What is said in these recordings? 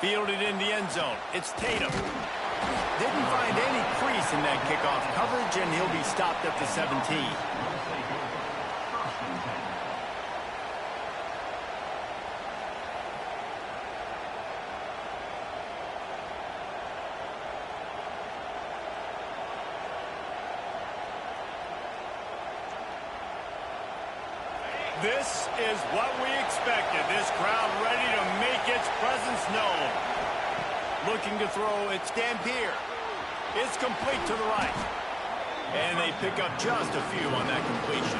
Fielded in the end zone. It's Tatum. Didn't find any crease in that kickoff coverage, and he'll be stopped at the 17. This is what we expected. This crowd ready to make its presence known. Looking to throw, it's Dampier. It's complete to the right. And they pick up just a few on that completion.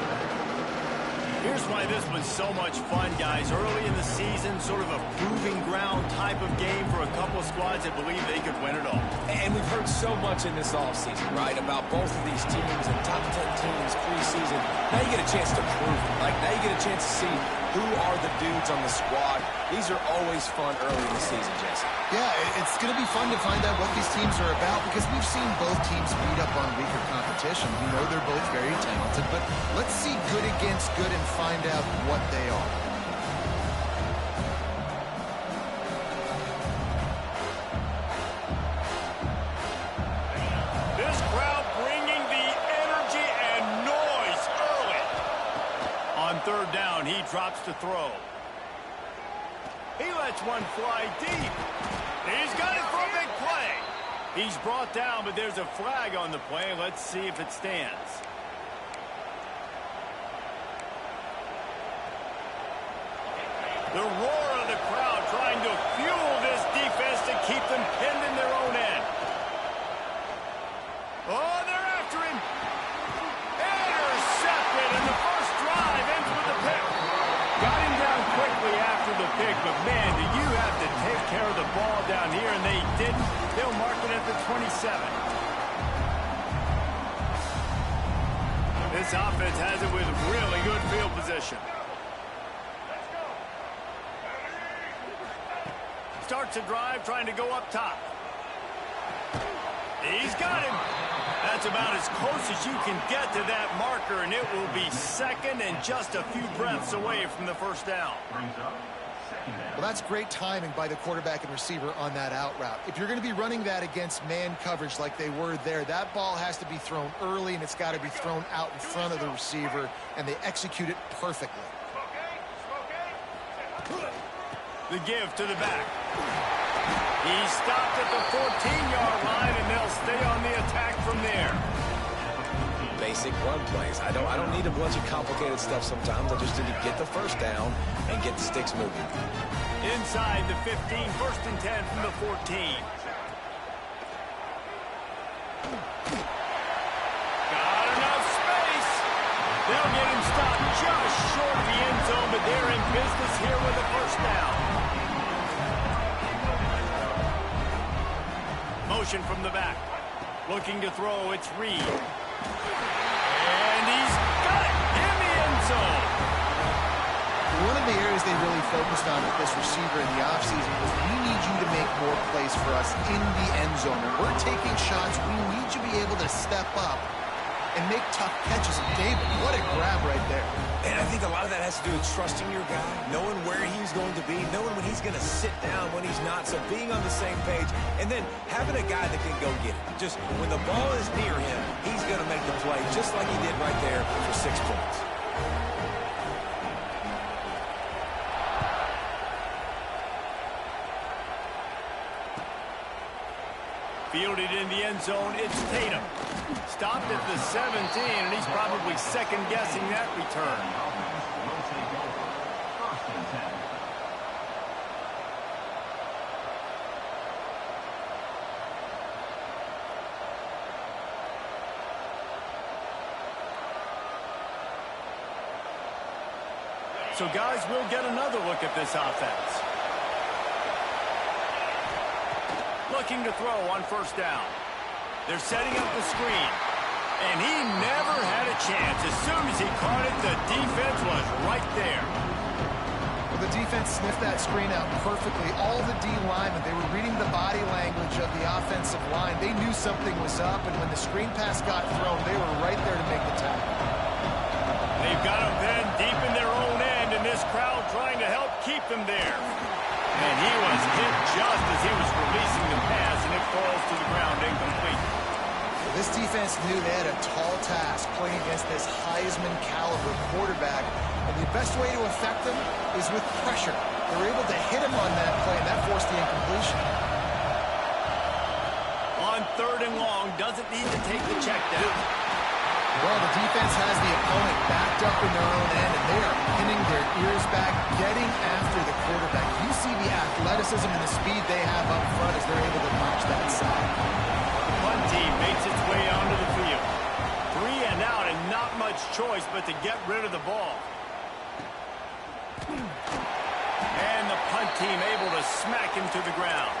Here's why this was so much fun, guys. Early in the season, sort of a proving ground type of game for a couple of squads that believe they could win it all. And we've heard so much in this offseason, right, about both of these teams and top 10 teams preseason. Now you get a chance to prove it. Like, now you get a chance to see who are the dudes on the squad. These are always fun early in the season, Jesse. Yeah, it's going to be fun to find out what these teams are about because we've seen both teams beat up on weaker competition. We know they're both very talented, but let's see good against good and find out what they are. This crowd bringing the energy and noise early. On third down, he drops to throw. He lets one fly deep. He's got it for a big play. He's brought down, but there's a flag on the play. Let's see if it stands. The roar of the crowd trying to fuel this defense to keep them pinned in their own end. Oh, they're after him. Intercepted, and the first drive ends with a pick. Got him down quickly after the pick, but man, do you have to take care of the ball down here, and they didn't. They'll mark it at the 27. This offense has it with really good field position. Starts a drive trying to go up top. He's got him. That's about as close as you can get to that marker, and it will be second and just a few breaths away from the first down. Well, that's great timing by the quarterback and receiver on that out route. If you're going to be running that against man coverage like they were there, that ball has to be thrown early, and it's got to be thrown out in front of the receiver, and they execute it perfectly. The give to the back. He's stopped at the 14-yard line, and they'll stay on the attack from there. Basic run plays. I don't need a bunch of complicated stuff sometimes. I just need to get the first down and get the sticks moving. Inside the 15, first and 10 from the 14. Got enough space. They'll get him stopped just short of the end zone, but they're in business here with a first down. Motion from the back. Looking to throw, it's Reed. And he's got it in the end zone. One of the areas they really focused on with this receiver in the offseason was we need you to make more plays for us in the end zone. When we're taking shots, we need you to be able to step up and make tough catches. And David, what a grab right there. And I think a lot of that has to do with trusting your guy, knowing where he's going to be, knowing when he's going to sit down, when he's not, so being on the same page, and then having a guy that can go get it. Just when the ball is near him, he's going to make the play just like he did right there for 6 points. Fielded in the end zone, it's Tatum. Stopped at the 17, and he's probably second-guessing that return. So, guys, we'll get another look at this offense. Looking to throw on first down. They're setting up the screen. And he never had a chance. As soon as he caught it, the defense was right there. Well, the defense sniffed that screen out perfectly. All the D linemen, they were reading the body language of the offensive line. They knew something was up, and when the screen pass got thrown, they were right there to make the tackle. They've got him then deep in their own end, and this crowd trying to help keep them there. And he was hit just as as he was releasing the pass, and it falls to the ground incomplete. This defense knew they had a tall task playing against this Heisman caliber quarterback, and the best way to affect them is with pressure. They were able to hit him on that play, and that forced the incompletion. On 3rd and long, doesn't need to take the check down. Well, the defense has the opponent backed up in their own end, and they are pinning their ears back, getting after the quarterback. You see the athleticism and the speed they have up front as they're able to march that side. Punt team makes its way onto the field. 3 and out, and not much choice but to get rid of the ball. And the punt team able to smack him to the ground.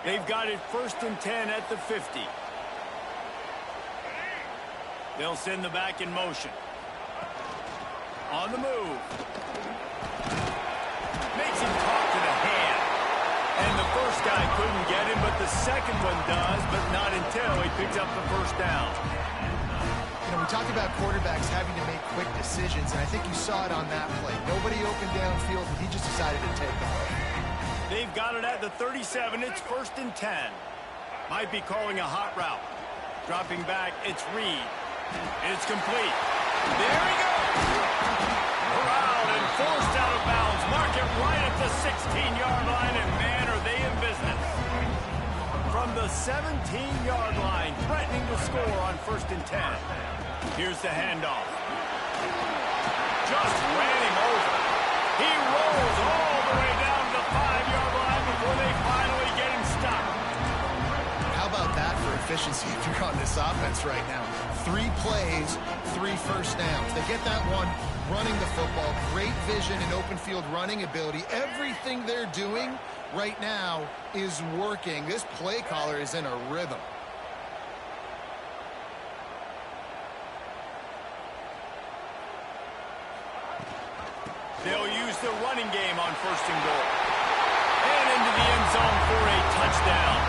They've got it 1st and 10 at the 50. They'll send the back in motion. On the move. Makes him talk to the hand. And the first guy couldn't get him, but the second one does, but not until he picks up the 1st down. You know, we talk about quarterbacks having to make quick decisions, and I think you saw it on that play. Nobody opened downfield, and he just decided to take off. They've got it at the 37. It's 1st and 10. Might be calling a hot route. Dropping back, it's Reed. It's complete. There he goes. Corralled and forced out of bounds. Mark it right at the 16-yard line, and man, are they in business. From the 17-yard line, threatening to score on 1st and 10. Here's the handoff. Just ran him over. He rolls all the way down to the 5-yard line before they finally get him stopped. How about that for efficiency if you're on this offense right now? 3 plays, 3 1st downs. They get that one running the football, great vision and open field running ability. Everything they're doing right now is working. This play caller is in a rhythm. They'll use the running game on 1st and goal. And into the end zone for a touchdown.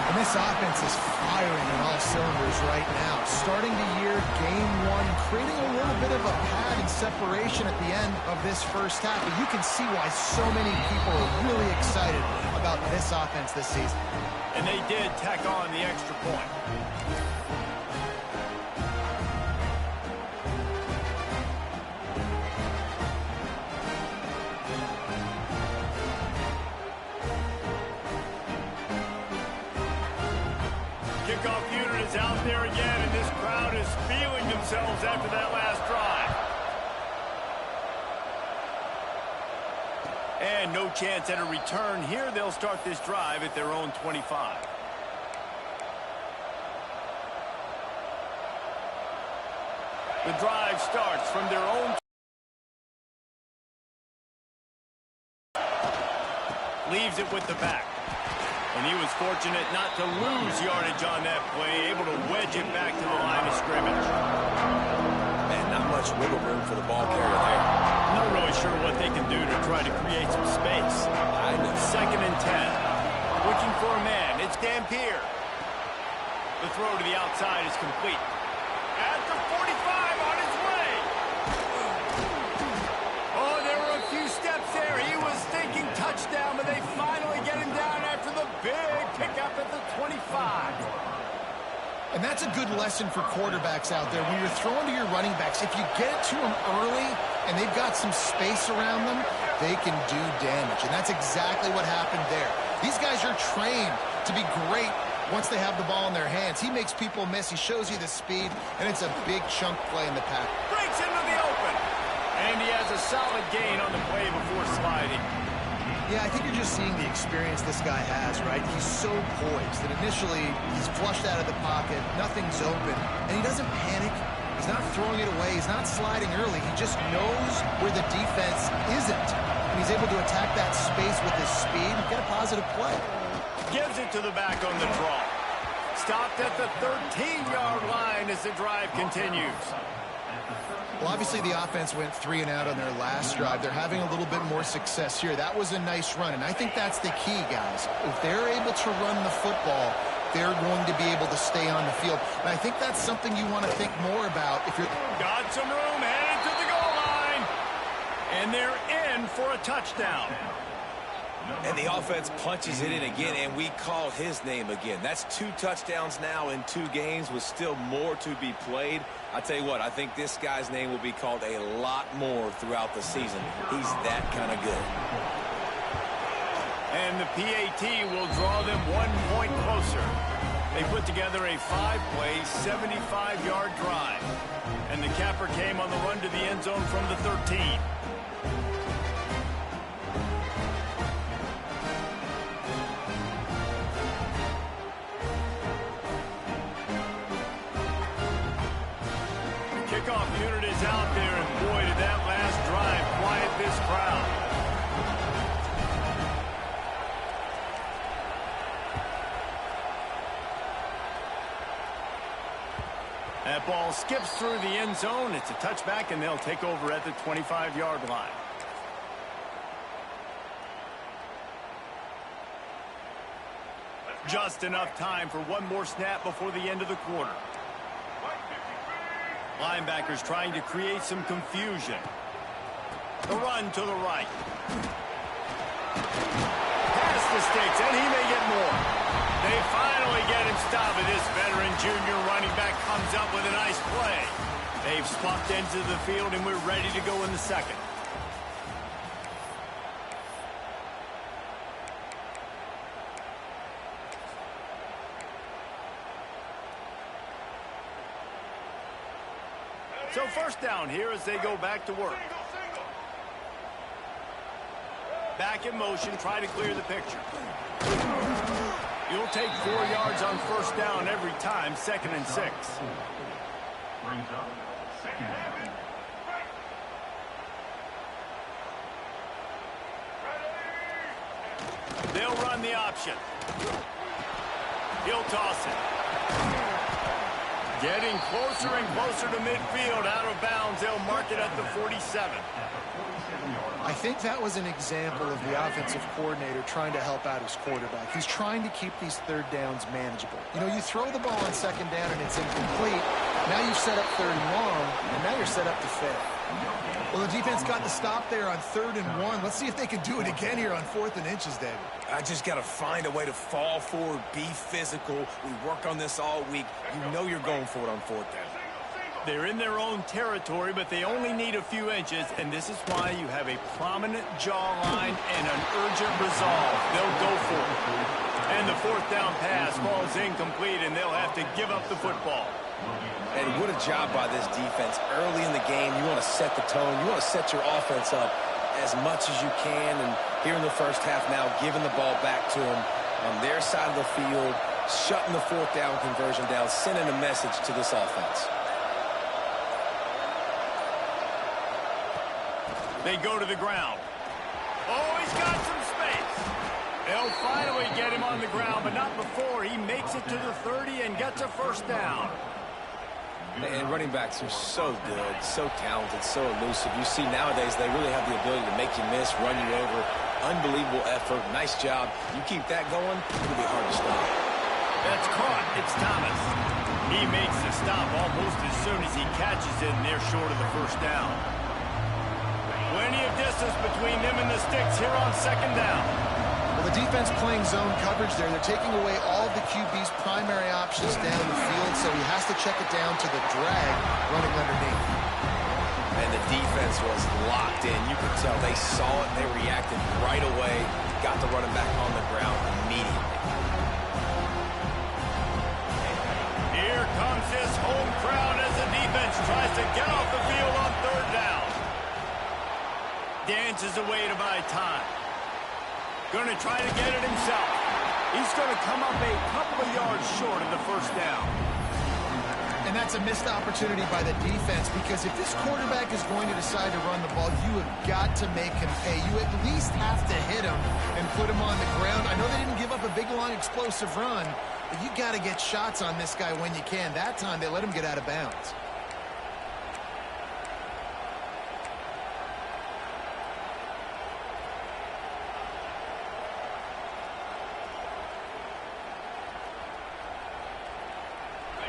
And this offense is firing on all cylinders right now. Starting the year, game 1, creating a little bit of a pad and separation at the end of this 1st half. But you can see why so many people are really excited about this offense this season. And they did tack on the extra point. Kickoff unit is out there again, and this crowd is feeling themselves after that last drive. And no chance at a return here. They'll start this drive at their own 25. The drive starts from their own. Leaves it with the back. And he was fortunate not to lose yardage on that play, able to wedge it back to the line of scrimmage. And not much wiggle room for the ball carrier there. Not really sure what they can do to try to create some space. 2nd and 10. Looking for a man. It's Dampier. The throw to the outside is complete. At the 45 on his way. Oh, there were a few steps there. He was thinking touchdown, but they finally get him down after the big pickup at the 25. And that's a good lesson for quarterbacks out there. When you're throwing to your running backs, if you get it to them early and they've got some space around them, they can do damage. And that's exactly what happened there. These guys are trained to be great once they have the ball in their hands. He makes people miss. He shows you the speed, and it's a big chunk play in the pack. Breaks into the open. And he has a solid gain on the play before sliding. Yeah, I think you're just seeing the experience this guy has, right? He's so poised that initially he's flushed out of the pocket, nothing's open, and he doesn't panic. He's not throwing it away. He's not sliding early. He just knows where the defense isn't, and he's able to attack that space with his speed and get a positive play. Gives it to the back on the draw. Stopped at the 13-yard line as the drive continues. Well, obviously the offense went 3 and out on their last drive. They're having a little bit more success here. That was a nice run, and I think that's the key, guys. If they're able to run the football, they're going to be able to stay on the field. And I think that's something you want to think more about if you're... Got some room, headed to the goal line. And they're in for a touchdown. And the offense punches it in again, and we call his name again. That's 2 touchdowns now in 2 games with still more to be played. I tell you what, I think this guy's name will be called a lot more throughout the season. He's that kind of good. And the PAT will draw them 1 point closer. They put together a 5-play, 75-yard drive. And the capper came on the run to the end zone from the 13. Kickoff unit is out there, and boy, did that last drive quiet this crowd. That ball skips through the end zone. It's a touchback, and they'll take over at the 25-yard line. Just enough time for one more snap before the end of the quarter. Linebackers trying to create some confusion. The run to the right. Past the sticks, and he may get more. They finally get him stopped, and this veteran junior running back comes up with a nice play. They've swapped ends of the field, and we're ready to go in the second. So first down here as they go back to work. Back in motion, try to clear the picture. You'll take 4 yards on first down every time, 2nd and 6. Brings up 2nd. They'll run the option. He'll toss it. Getting closer and closer to midfield, out of bounds. They'll mark it at the 47. I think that was an example of the offensive coordinator trying to help out his quarterback. He's trying to keep these 3rd downs manageable. You know, you throw the ball on 2nd down and it's incomplete. Now you've set up 3rd and long, and now you're set up to fail. Well, the defense got the stop there on 3rd and 1. Let's see if they can do it again here on 4th and inches, David. I just got to find a way to fall forward, be physical. We work on this all week. You know you're going for it on 4th down. They're in their own territory, but they only need a few inches, and this is why you have a prominent jawline and an urgent resolve. They'll go for it. And the 4th down pass falls incomplete, and they'll have to give up the football. And what a job by this defense. Early in the game, you want to set the tone. You want to set your offense up as much as you can. And here in the first half now, giving the ball back to them on their side of the field, shutting the 4th down conversion down, sending a message to this offense. They go to the ground. Oh, he's got some space. They'll finally get him on the ground, but not before he makes it to the 30 and gets a first down. And running backs are so good, so talented, so elusive. You see nowadays they really have the ability to make you miss, run you over. Unbelievable effort. Nice job. You keep that going, it'll be hard to stop. That's caught. It's Thomas. He makes the stop almost as soon as he catches it, and they're short of the first down. Plenty of distance between them and the sticks here on 2nd down. Well, the defense playing zone coverage there. They're taking away all of the QB's primary options down the field, so he has to check it down to the drag running underneath. And the defense was locked in. You could tell they saw it, they reacted right away, got the running back on the ground immediately. Here comes this home crowd as the defense tries to get off the field on 3rd down. Dances away to buy time. Going to try to get it himself. He's going to come up a couple of yards short of the first down. And that's a missed opportunity by the defense, because if this quarterback is going to decide to run the ball, you have got to make him pay. You at least have to hit him and put him on the ground. I know they didn't give up a big, long, explosive run, but you got to get shots on this guy when you can. That time they let him get out of bounds.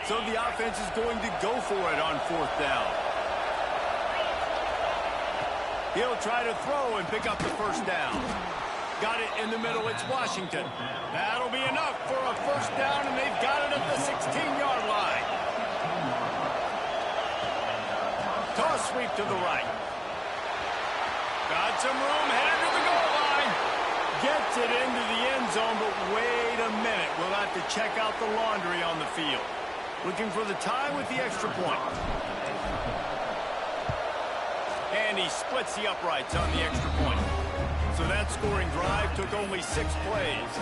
So the offense is going to go for it on 4th down. He'll try to throw and pick up the 1st down. Got it in the middle. It's Washington. That'll be enough for a 1st down, and they've got it at the 16-yard line. Toss sweep to the right. Got some room, headed to the goal line. Gets it into the end zone, but wait a minute. We'll have to check out the laundry on the field. Looking for the tie with the extra point. And he splits the uprights on the extra point. So that scoring drive took only 6 plays.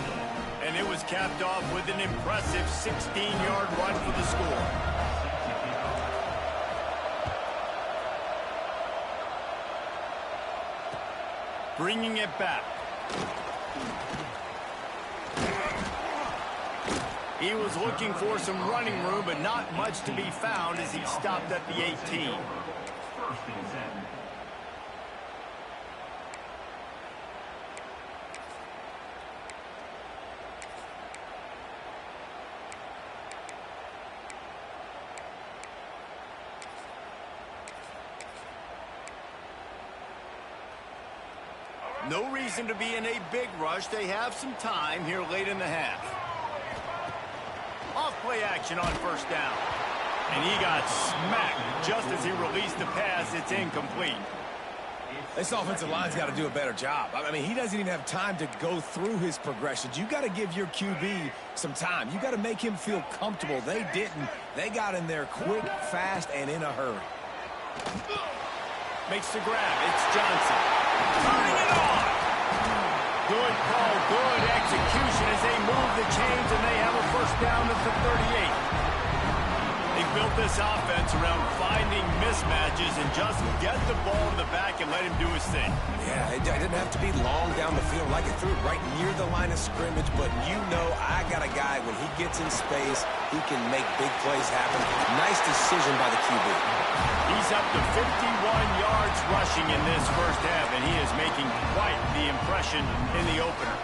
And it was capped off with an impressive 16-yard run for the score. Bringing it back. He was looking for some running room, but not much to be found as he stopped at the 18. No reason to be in a big rush. They have some time here late in the half. Off play action on 1st down. And he got smacked just as he released the pass. It's incomplete. This offensive line's got to do a better job. I mean, he doesn't even have time to go through his progressions. You got to give your QB some time. You got to make him feel comfortable. They didn't. They got in there quick, fast, and in a hurry. Makes the grab. It's Johnson. Turning it on. Good call, good execution as they move the chains, and they have a 1st down at the 38. They built this offense around finding mismatches and just get the ball to the back and let him do his thing. Yeah, it didn't have to be long down the field. Like it threw it right near the line of scrimmage, but you know I got a guy, when he gets in space, he can make big plays happen. Nice decision by the QB. He's up to 51 yards rushing in this 1st half, and he is making quite the impression in the opener.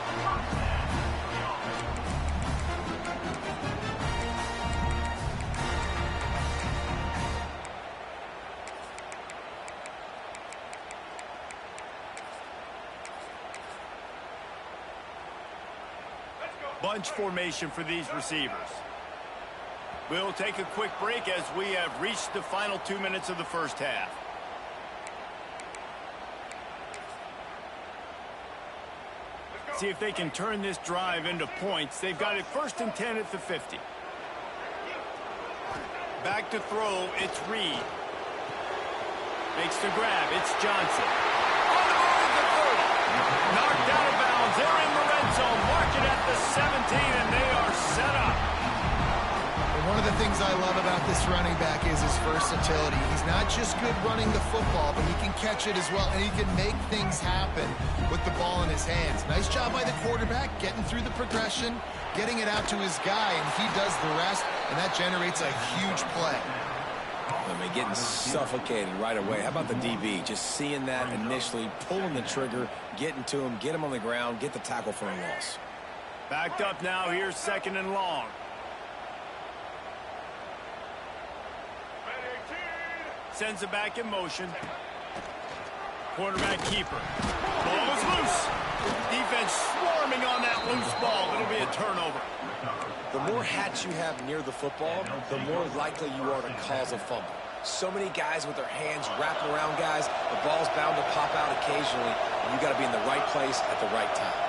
Bunch formation for these receivers. We'll take a quick break as we have reached the final 2 minutes of the 1st half. See if they can turn this drive into points. They've got it 1st and 10 at the 50. Back to throw, it's Reed. Makes the grab, it's Johnson. On the move at the 30. Knocked out of bounds. They're in the red zone. Mark it at the 17, and they are set up. One of the things I love about this running back is his versatility. He's not just good running the football, but he can catch it as well, and he can make things happen with the ball in his hands. Nice job by the quarterback, getting through the progression, getting it out to his guy, and he does the rest, and that generates a huge play. I mean, getting suffocated right away. How about the DB? Just seeing that initially, pulling the trigger, getting to him, get him on the ground, get the tackle for a loss. Backed up now. Here's 2nd and long. Sends it back in motion. Quarterback keeper. Ball is loose. Defense swarming on that loose ball. It'll be a turnover. The more hats you have near the football, the more likely you are to cause a fumble. So many guys with their hands wrapping around guys. The ball's bound to pop out occasionally, and you got to be in the right place at the right time.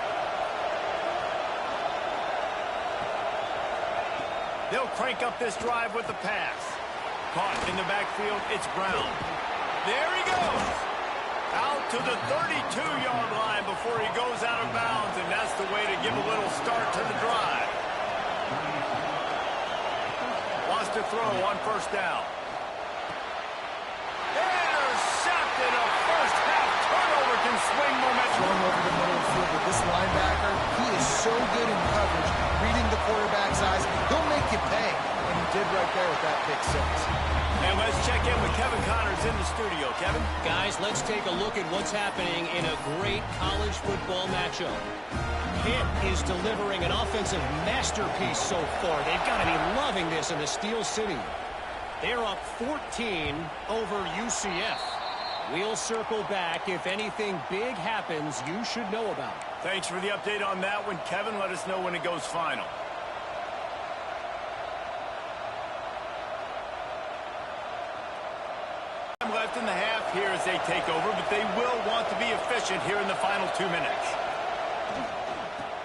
They'll crank up this drive with the pass. Caught in the backfield, it's Brown. There he goes. Out to the 32-yard line before he goes out of bounds, and that's the way to give a little start to the drive. Wants to throw on 1st down. Intercepted, a 1st half turnover swing momentum. Thrown over the middle of the field with this linebacker. He is so good in coverage, reading the quarterback's eyes. He'll make you pay, and he did right there with that pick six. And let's check in with Kevin Connors in the studio. Kevin? Guys, let's take a look at what's happening in a great college football matchup. Pitt is delivering an offensive masterpiece so far. They've got to be loving this in the Steel City. They're up 14 over UCF. We'll circle back. If anything big happens, you should know about it. Thanks for the update on that one, Kevin. Let us know when it goes final. Left in the half here as they take over, but they will want to be efficient here in the final 2 minutes.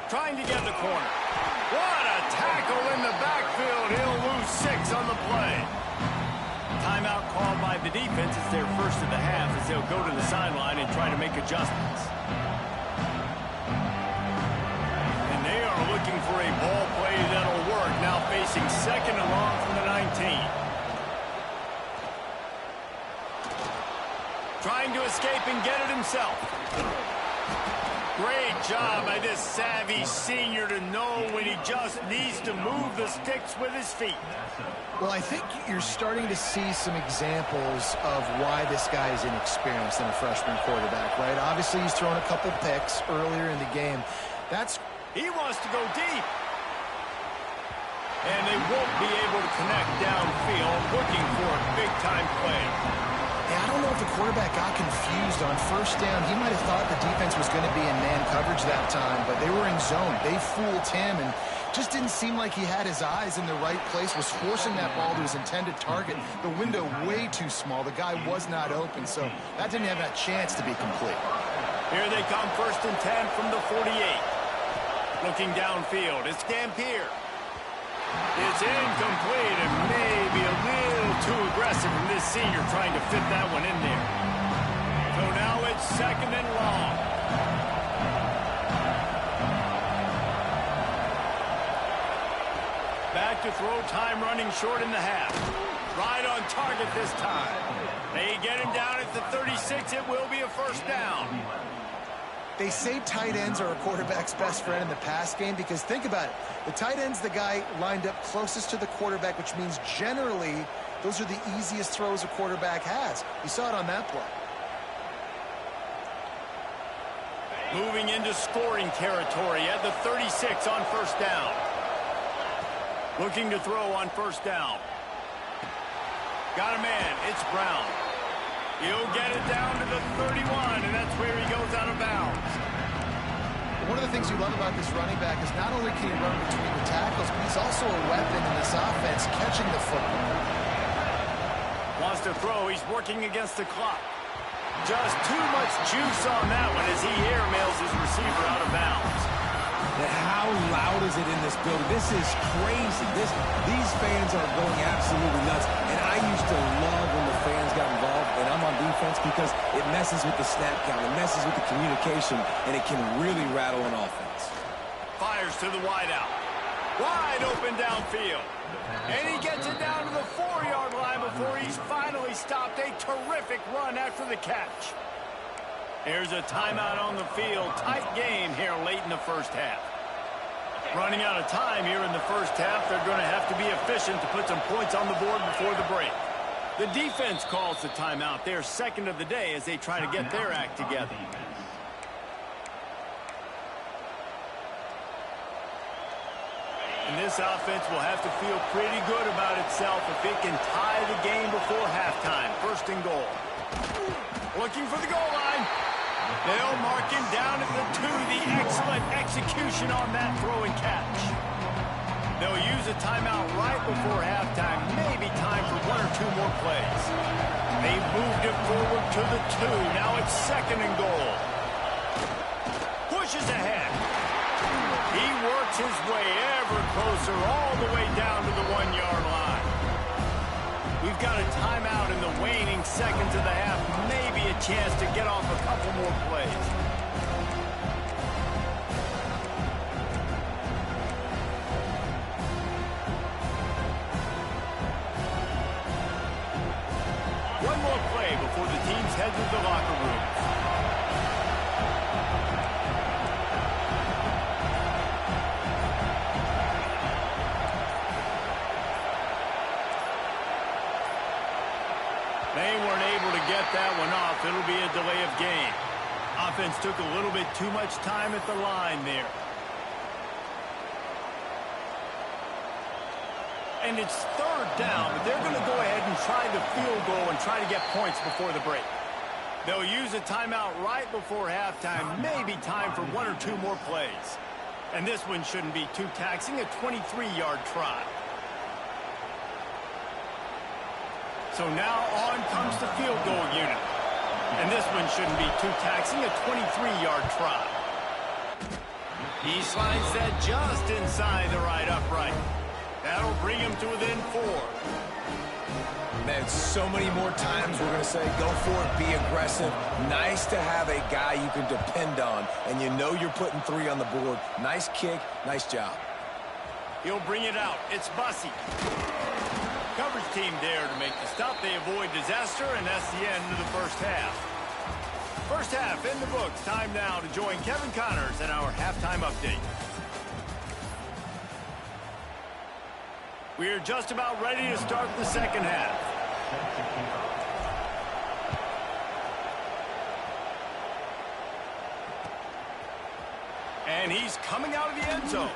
Trying to get the corner. What a tackle in the backfield. He'll lose 6 on the play. Timeout called by the defense. It's their first of the half as they'll go to the sideline and try to make adjustments. And they are looking for a ball play that'll work. Now facing second and long from the 19. Trying to escape and get it himself. Great job by this savvy senior to know when he just needs to move the sticks with his feet. Well, I think you're starting to see some examples of why this guy is inexperienced in a freshman quarterback, right? Obviously, he's thrown a couple picks earlier in the game. He wants to go deep. And they won't be able to connect downfield, looking for a big-time play. Yeah, I don't know if the quarterback got confused on first down. He might have thought the defense was going to be in man coverage that time, but they were in zone. They fooled him and just didn't seem like he had his eyes in the right place, was forcing that ball to his intended target. The window way too small. The guy was not open, so that didn't have that chance to be complete. Here they come, first and 10 from the 48. Looking downfield, it's Dampier. It's incomplete and maybe a little too aggressive from this senior trying to fit that one in there. So now it's second and long. Back to throw, time running short in the half. Right on target this time. They get him down at the 36. It will be a first down. They say tight ends are a quarterback's best friend in the pass game because think about it. The tight end's the guy lined up closest to the quarterback, which means generally those are the easiest throws a quarterback has. You saw it on that play. Moving into scoring territory at the 36 on first down. Looking to throw on first down. Got a man. It's Brown. He'll get it down to the 31, and that's where he goes out of bounds. One of the things you love about this running back is not only can he run between the tackles, but he's also a weapon in this offense, catching the football. Wants to throw. He's working against the clock. Just too much juice on that one as he airmails his receiver out of bounds. And how loud is it in this building? This is crazy. These fans are going absolutely nuts. And I used to love when the fans got involved, and I'm on defense because it messes with the snap count, it messes with the communication, and it can really rattle an offense. Fires to the wideout. Wide open downfield. And he gets it down to the 4-yard line before he's finally stopped. A terrific run after the catch. Here's a timeout on the field. Tight game here late in the first half. Running out of time here in the first half. They're going to have to be efficient to put some points on the board before the break. The defense calls the timeout. They're second of the day as they try to get their act together. And this offense will have to feel pretty good about itself if it can tie the game before halftime. First and goal. Looking for the goal line. They'll mark him down at the 2. The excellent execution on that throw and catch. They'll use a timeout right before halftime. Maybe time for 1 or 2 more plays. They've moved it forward to the 2. Now it's second and goal. Pushes ahead. He works his way ever closer all the way down to the 1-yard line. We've got a timeout in the waning seconds of the half. Maybe a chance to get off a couple more plays. One more play before the teams head to the locker room. offense took a little bit too much time at the line there. And it's third down, but they're going to go ahead and try the field goal and try to get points before the break. They'll use a timeout right before halftime, maybe time for 1 or 2 more plays. And this one shouldn't be too taxing, a 23-yard try. So now on comes the field goal unit. And this one shouldn't be too taxing, a 23-yard try. He slides that just inside the right upright. That'll bring him to within 4. Man, so many more times we're going to say, go for it, be aggressive. Nice to have a guy you can depend on, and you know you're putting 3 on the board. Nice kick, nice job. He'll bring it out. It's Bussey. Coverage team there to make the stop. They avoid disaster, and that's the end of the first half. First half in the books. Time now to join Kevin Connors in our halftime update. We are just about ready to start the second half. And he's coming out of the end zone.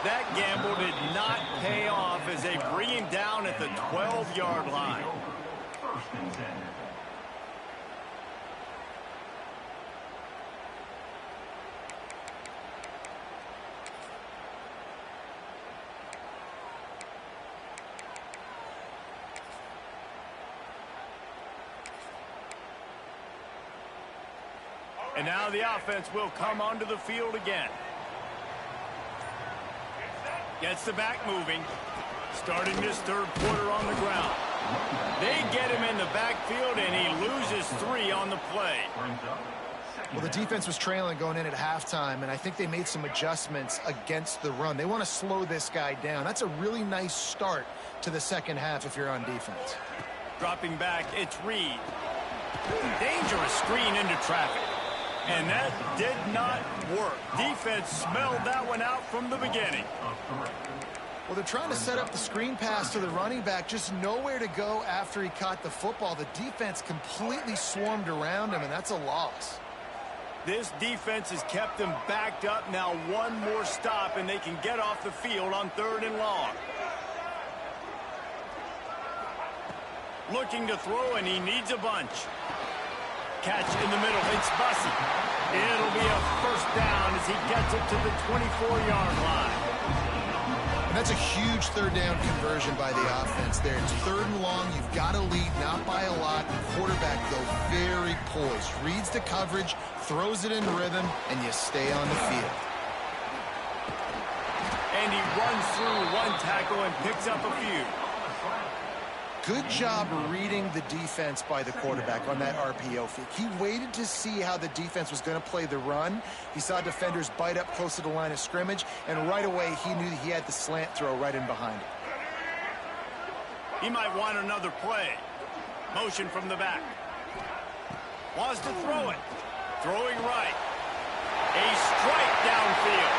That gamble did not pay off as they bring him down at the 12-yard line. First and 10. And now the offense will come onto the field again. Gets the back moving. Starting this third quarter on the ground. They get him in the backfield, and he loses 3 on the play. Well, the defense was trailing going in at halftime, and I think they made some adjustments against the run. They want to slow this guy down. That's a really nice start to the second half if you're on defense. Dropping back, it's Reed. Dangerous screen into traffic. And that did not work. Defense smelled that one out from the beginning. Well, they're trying to set up the screen pass to the running back, just nowhere to go after he caught the football. The defense completely swarmed around him, and that's a loss. This defense has kept them backed up. Now one more stop, and they can get off the field on 3rd and long. Looking to throw, and he needs a bunch. Catch in the middle. It's Bussey. It'll be a first down as he gets it to the 24-yard line. And that's a huge 3rd down conversion by the offense there. It's 3rd and long. You've got to lead, not by a lot. The quarterback, though, very poised. Reads the coverage, throws it in rhythm, and you stay on the field. And he runs through 1 tackle and picks up a few. Good job reading the defense by the quarterback on that RPO fake. He waited to see how the defense was going to play the run. He saw defenders bite up close to the line of scrimmage, and right away he knew that he had the slant throw right in behind it. He might want another play. Motion from the back. Wants to throw it. Throwing right. A strike downfield.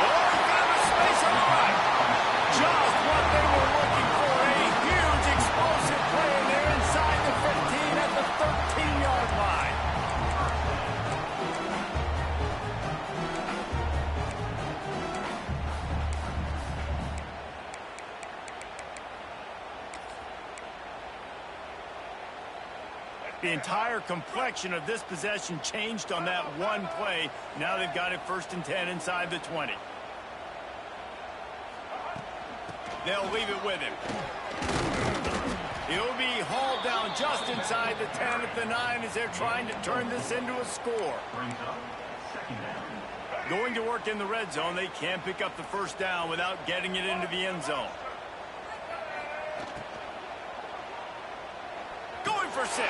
Oh, he found a space on the right. Just what they were looking for. A huge explosive play, and they're inside the 15 at the 13-yard line. The entire complexion of this possession changed on that one play. Now they've got it 1st and 10 inside the 20. They'll leave it with him. He'll be hauled down just inside the 10 at the 9 as they're trying to turn this into a score. Going to work in the red zone. They can't pick up the first down without getting it into the end zone. Going for 6.